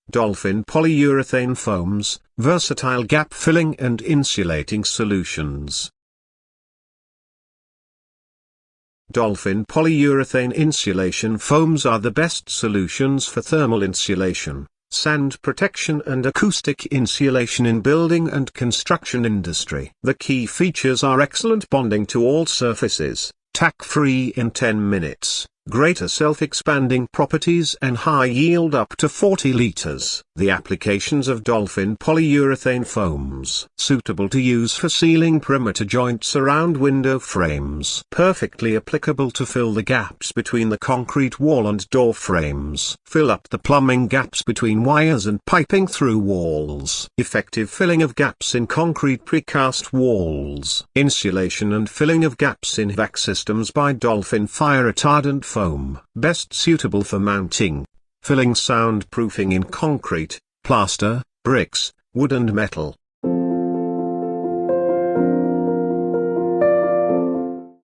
Dolphin polyurethane foams, versatile gap filling and insulating solutions. Dolphin polyurethane insulation foams are the best solutions for thermal insulation, sand protection and acoustic insulation in building and construction industry. The key features are excellent bonding to all surfaces, tack-free in 10 minutes, greater self-expanding properties and high yield up to 40 liters. The applications of Dolphin polyurethane foams. Suitable to use for sealing perimeter joints around window frames. Perfectly applicable to fill the gaps between the concrete wall and door frames. Fill up the plumbing gaps between wires and piping through walls. Effective filling of gaps in concrete precast walls. Insulation and filling of gaps in HVAC systems by Dolphin fire retardant foam. Best suitable for mounting, filling, soundproofing in concrete, plaster, bricks, wood and metal.